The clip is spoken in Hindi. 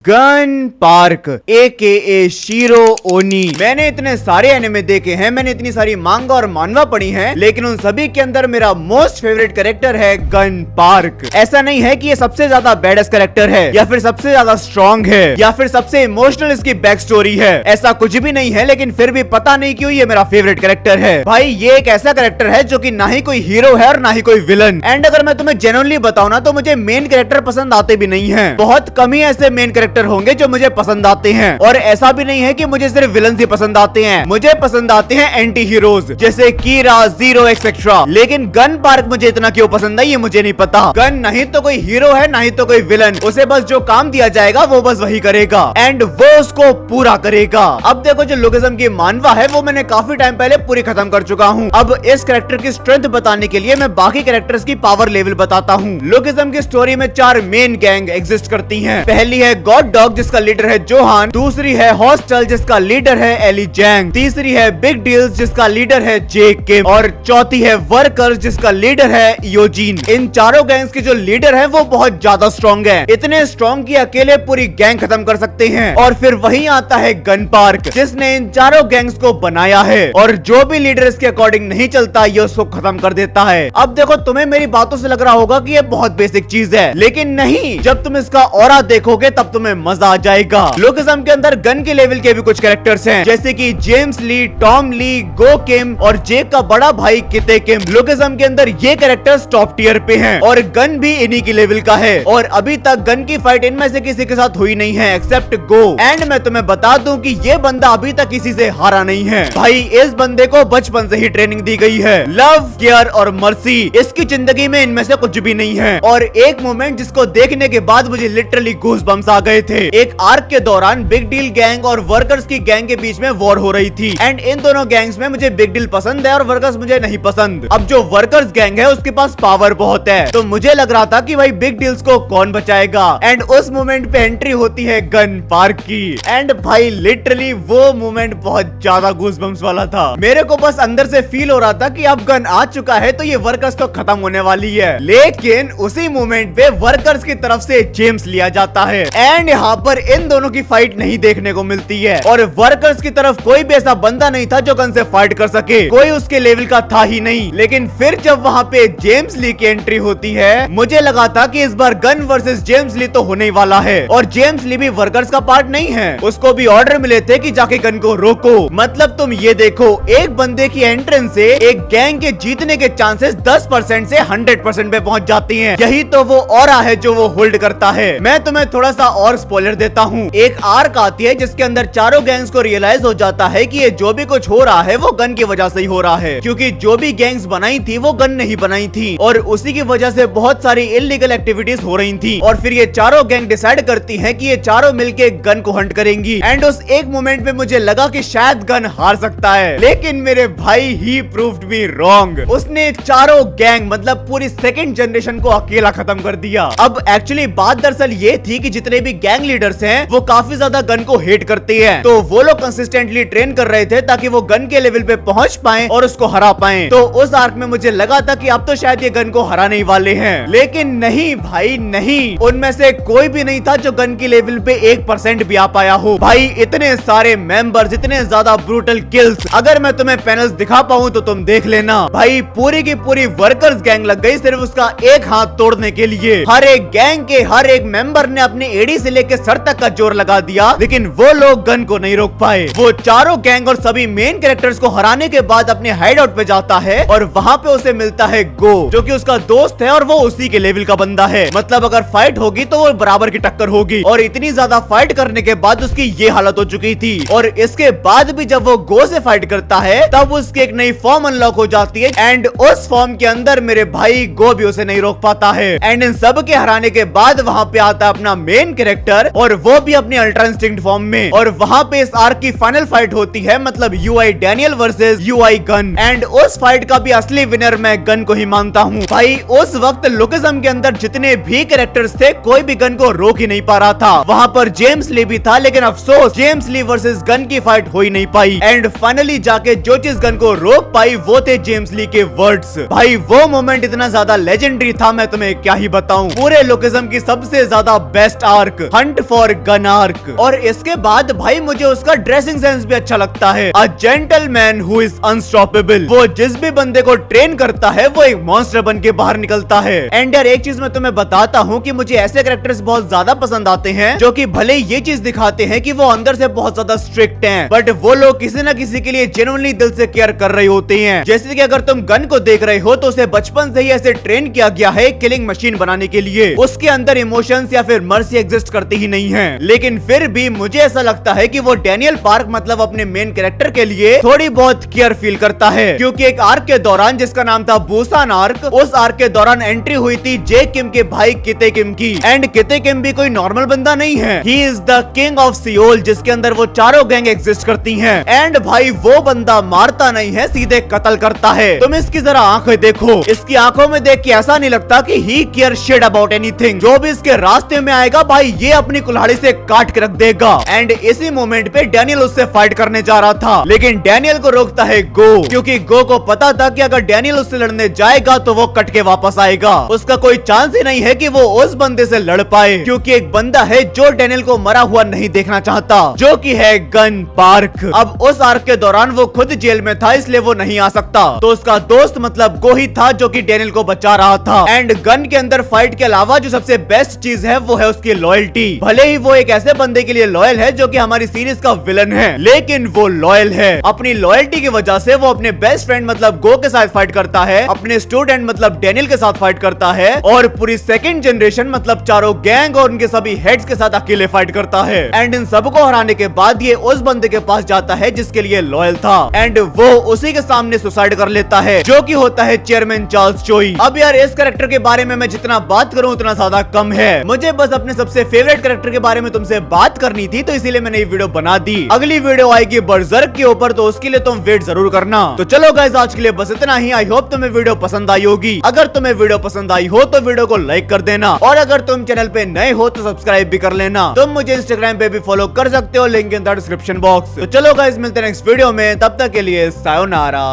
गन पार्क AKA शीरो ओनी। मैंने इतने सारे एनिमे देखे हैं, मैंने इतनी सारी मांगा और मानवा पढ़ी हैं, लेकिन उन सभी के अंदर मेरा मोस्ट फेवरेट कैरेक्टर है गन पार्क। ऐसा नहीं है कि ये सबसे ज्यादा बैडेस्ट कैरेक्टर है या फिर सबसे ज्यादा स्ट्रॉन्ग है या फिर सबसे इमोशनल इसकी बैक स्टोरी है, ऐसा कुछ भी नहीं है। लेकिन फिर भी पता नहीं क्यों ये मेरा फेवरेट कैरेक्टर है। भाई ये एक ऐसा कैरेक्टर है जो कि ना ही कोई हीरो है और ना ही कोई विलन। एंड अगर मैं तुम्हें जेन्युइनली बताऊं ना तो मुझे मेन कैरेक्टर पसंद आते भी नहीं है। बहुत कम ही ऐसे मेन कैरेक्टर होंगे जो मुझे पसंद आते हैं, और ऐसा भी नहीं है कि मुझे सिर्फ विलन ही पसंद आते हैं। मुझे पसंद आते हैं एंटी हीरोज जैसे कीरा, जीरो एक्सेट्रा। लेकिन गन पार्क मुझे इतना क्यों पसंद है ये मुझे नहीं पता। गन नहीं तो कोई हीरो है, नहीं तो कोई विलन। उसे बस जो काम दिया जाएगा वो बस वही करेगा एंड वो उसको पूरा करेगा। अब देखो जो लुकिज्म की मानवा है वो मैंने काफी टाइम पहले पूरी खत्म कर चुका हूँ। अब इस कैरेक्टर की स्ट्रेंथ बताने के लिए मैं बाकी कैरेक्टर्स की पावर लेवल बताता हूँ। लुकिज्म की स्टोरी में 4 मेन गैंग एग्जिस्ट करती हैं। पहली है गॉड डॉग जिसका लीडर है जोहान, दूसरी है हॉस्टल जिसका लीडर है एली जैंग, तीसरी है बिग डील्स जिसका लीडर है जे किम, और चौथी है वर्कर्स जिसका लीडर है योजीन। इन चारों गैंग्स के जो लीडर है वो बहुत ज्यादा स्ट्रॉन्ग है, इतने स्ट्रॉन्ग कि अकेले पूरी गैंग खत्म कर सकते हैं। और फिर वहीं आता है गन पार्क जिसने इन चारों गैंग्स को बनाया है, और जो भी लीडर इसके अकॉर्डिंग नहीं चलता ये उसको खत्म कर देता है। अब देखो तुम्हें मेरी बातों से लग रहा होगा कि ये बहुत बेसिक चीज है, लेकिन नहीं, जब तुम इसका ऑरा देखोगे तब तुम्हें मजा आ जाएगा। लुकिज्म के अंदर गन के लेवल के भी कुछ कैरेक्टर्स हैं, जैसे कि जेम्स ली, टॉम ली, गो किम और जेक का बड़ा भाई किते किम। लुकिज्म के अंदर ये कैरेक्टर्स टॉप टियर पे हैं और गन भी इन्हीं की लेवल का है। और अभी तक गन की फाइट इनमें से किसी के साथ हुई नहीं है एक्सेप्ट गो। एंड मैं तुम्हें बता दूं कि ये बंदा अभी तक किसी से हारा नहीं है। भाई इस बंदे को बचपन से ही ट्रेनिंग दी गई है, लव, केयर और मर्सी। इसकी जिंदगी में इनमें से कुछ भी नहीं है। और एक मोमेंट जिसको देखने के बाद मुझे लिटरली गूज़ बम्स आ गए थे। एक आर्क के दौरान बिग डील गैंग और वर्कर्स की गैंग के बीच में वॉर हो रही थी, एंड इन दोनों गैंग्स में मुझे बिग डील पसंद है और वर्कर्स मुझे नहीं पसंद। अब जो वर्कर्स गैंग है उसके पास पावर बहुत है, तो मुझे लग रहा था कि भाई बिग डील्स को कौन बचाएगा। एंड उस मोमेंट पे एंट्री होती है गन पार्क की, एंड भाई लिटरली वो मोमेंट बहुत ज्यादा गूज़बम्स वाला था। मेरे को बस अंदर से फील हो रहा था कि अब गन आ चुका है तो ये वर्कर्स तो खत्म होने वाली है। लेकिन उसी मोमेंट पे वर्कर्स की तरफ से जेम्स लिया जाता है, एंड यहाँ पर इन दोनों की फाइट नहीं देखने को मिलती है। और वर्कर्स की तरफ कोई भी ऐसा बंदा नहीं था जो गन से फाइट कर सके, कोई उसके लेवल का था ही नहीं। लेकिन फिर जब वहाँ पे जेम्स ली की एंट्री होती है, मुझे लगा था कि इस बार गन वर्सेस जेम्स ली तो होने ही वाला है। और जेम्स ली भी वर्कर्स का पार्ट नहीं है, उसको भी ऑर्डर मिले थे कि जाके गन को रोको। मतलब तुम ये देखो, एक बंदे की एंट्रेंस से एक गैंग के जीतने के चांसेस 10% से 100% पे पहुंच जाती हैं। यही तो वो ऑरा है जो वो होल्ड करता है। मैं तुम्हें थोड़ा सा और स्पॉइलर देता हूँ। एक आर्क आती है जिसके अंदर चारों गैंग्स को रियलाइज हो जाता है कि ये जो भी कुछ हो रहा है वो गन की वजह से ही हो रहा है, क्योंकि जो भी गैंग्स बनाई थी वो गन नहीं बनाई थी, और उसी की वजह से बहुत सारी इलीगल एक्टिविटीज हो रही थी। और फिर ये चारों गैंग डिसाइड करती हैं कि ये चारों मिलके गन को हंट करेंगी। एंड उस एक मोमेंट पे मुझे लगा कि शायद गन हार सकता है, लेकिन मेरे भाई ही प्रूव्ड मी रॉन्ग। उसने चारों गैंग मतलब पूरी सेकंड जनरेशन को अकेला खत्म कर दिया। अब एक्चुअली बात दरअसल ये थी कि जितने भी गैंग लीडर्स हैं वो काफी ज्यादा गन को हेट करते हैं, तो वो लोग कंसिस्टेंटली ट्रेन कर रहे थे ताकि वो गन के लेवल पे पहुंच पाएं और उसको हरा पाएं। तो उस आर्क में मुझे लगा था कि अब तो शायद ये गन को हराने ही वाले हैं, लेकिन नहीं भाई नहीं, उनमें से कोई भी नहीं था जो गन की लेवल पे 1% भी आ पाया हो। भाई इतने सारे मेंबर्स, इतने ज्यादा ब्रूटल किल्स, अगर मैं तुम्हें पैनल्स दिखा पाऊं तो तुम देख लेना। भाई पूरी की पूरी वर्कर्स गैंग लग गई सिर्फ उसका एक हाथ तोड़ने के लिए। हर एक गैंग के हर एक मेंबर ने अपनी एड़ी से लेकर सर तक का जोर लगा दिया, लेकिन वो लोग गन को नहीं रोक पाए। वो चारों गैंग और सभी मेन कैरेक्टर्स को हराने के बाद अपने हाइड आउट पे जाता है, और वहाँ पे उसे मिलता है गो जो कि उसका दोस्त है और वो उसी के लेवल का बंदा है। मतलब अगर फाइट होगी तो वो बराबर की टक्कर होगी, और इतनी ज्यादा फाइट करने के बाद उसकी ये हालत हो चुकी थी। और इसके बाद भी जब वो गो से फाइट करता है तब उसकी एक नई फॉर्म अनलॉक हो जाती है, एंड उस फॉर्म के अंदर मेरे भाई गो भी उसे नहीं रोक पाता है। एंड इन सब के हराने के बाद वहाँ पे आता है अपना मेन कैरेक्टर, और वो भी अपने अल्ट्रा इंस्टिंक्ट फॉर्म में। और वहाँ पे इस आर्क की फाइनल फाइट होती है, मतलब UI Daniel versus UI gun. And उस फाइट का भी असली विनर मैं गन को ही मानता हूँ। भाई उस वक्त लुकिज्म के अंदर जितने भी कैरेक्टर्स थे कोई भी गन को रोक ही नहीं पा रहा था। वहाँ पर जेम्स ली भी था, लेकिन अफसोस जेम्स ली वर्सेस गन की फाइट हो ही नहीं पाई। एंड फाइनली जाके जो चीज गन को रोक पाई वो थे जेम्स ली के वर्ड्स। भाई वो मोमेंट इतना ज्यादा लेजेंडरी था, मैं तुम्हें क्या ही बताऊं। पूरे लुकिज्म की सबसे ज्यादा बेस्ट आर्क हंट फॉर गनार्क। और इसके बाद भाई मुझे उसका ड्रेसिंग सेंस भी अच्छा लगता है। A gentleman who is unstoppable. वो जिस भी बंदे को ट्रेन करता है वो एक मॉन्स्टर बन के बाहर निकलता है। एंड यार एक चीज मैं तुम्हें बताता हूँ कि मुझे ऐसे कैरेक्टर्स बहुत ज्यादा पसंद आते हैं जो कि भले ये चीज दिखाते हैं कि वो अंदर से बहुत ज्यादा स्ट्रिक्ट हैं, बट वो लोग किसी न किसी के लिए जेन्युइनली दिल से केयर कर रहे होते हैं। जैसे कि अगर तुम गन को देख रहे हो तो उसे बचपन से ही ऐसे ट्रेन किया गया है किलिंग मशीन बनाने के लिए। उसके अंदर इमोशंस या फिर मर्सी एग्जिस्ट करती ही नहीं है। लेकिन फिर भी मुझे ऐसा लगता है कि वो डैनियल पार्क मतलब अपने मेन कैरेक्टर के लिए थोड़ी बहुत केयर फील करता है, क्योंकि एक आर्क के दौरान जिसका नाम था बुसान आर्क, उस आर्क के दौरान एंट्री हुई थी जे किम के भाई किते किम की। एंड किते किम भी कोई नॉर्मल बंदा नहीं है, he is the king of Seoul, जिसके अंदर वो चारों गैंग एग्जिस्ट करती हैं। एंड भाई वो बंदा मारता नहीं है, सीधे कत्ल करता है। तुम इसकी जरा आंखें देखो, इसकी आंखों में देख के ऐसा नहीं लगता कि ही केयर शिट अबाउट एनीथिंग। जो भी इसके रास्ते में आएगा भाई ये अपनी कुल्हाड़ी से काट के रख देगा। एंड इसी मोमेंट पे डैनियल उससे फाइट करने जा रहा था, लेकिन डैनियल को रोकता है गो, क्योंकि गो को पता था कि अगर डैनियल उससे लड़ने जाएगा तो वो कट के वापस आएगा। उसका कोई चांस ही नहीं है कि वो उस बंदे से लड़ पाए, क्योंकि एक बंदा है जो डैनियल को मरा हुआ नहीं देखना चाहता, जो कि है गन पार्क। अब उस आर्क के दौरान वो खुद जेल में था, इसलिए वो नहीं आ सकता, तो उसका दोस्त मतलब गो ही था जो कि डैनियल को बचा रहा था। एंड गन के अंदर फाइट के अलावा जो सबसे बेस्ट चीज है वो है उसकी लॉयल्टी। भले ही वो एक ऐसे बंदे के लिए लॉयल है जो कि हमारी सीरीज का विलन है, लेकिन वो लॉयल है। अपनी लॉयल्टी की वजह से वो अपने बेस्ट फ्रेंड मतलब गो के साथ फाइट करता है, अपने स्टूडेंट मतलब डैनियल के साथ फाइट करता है, और पूरी सेकंड जनरेशन मतलब चारों गैंग और उनके सभी हेड्स के साथ अकेले फाइट करता है। एंड इन सबको हराने के बाद ये उस बंदे के पास जाता है जिसके लिए लॉयल था, एंड वो उसी के सामने सुसाइड कर लेता है, जो कि होता है चेयरमैन चार्ल्स चोई। अब यार इस कैरेक्टर के बारे में मैं जितना बात करूं उतना ज्यादा कम है। मुझे बस अपने सबसे फेवरेट कैरेक्टर के बारे में तुमसे बात करनी थी, तो इसीलिए मैंने ये वीडियो बना दी। अगली वीडियो आएगी बर्जर्क के ऊपर, तो उसके लिए तुम वेट जरूर करना। तो चलो गाइस आज के लिए बस इतना ही। आई होप तुम्हें वीडियो पसंद आई होगी। अगर तुम्हें वीडियो पसंद आई हो तो वीडियो को लाइक कर देना, और अगर तुम चैनल पे नए हो तो सब्सक्राइब भी कर लेना। तुम मुझे इंस्टाग्राम पे भी फॉलो कर सकते हो, link in the description box. तो चलो गाइस मिलते हैं नेक्स्ट वीडियो में, तब तक के लिए सायोनारा।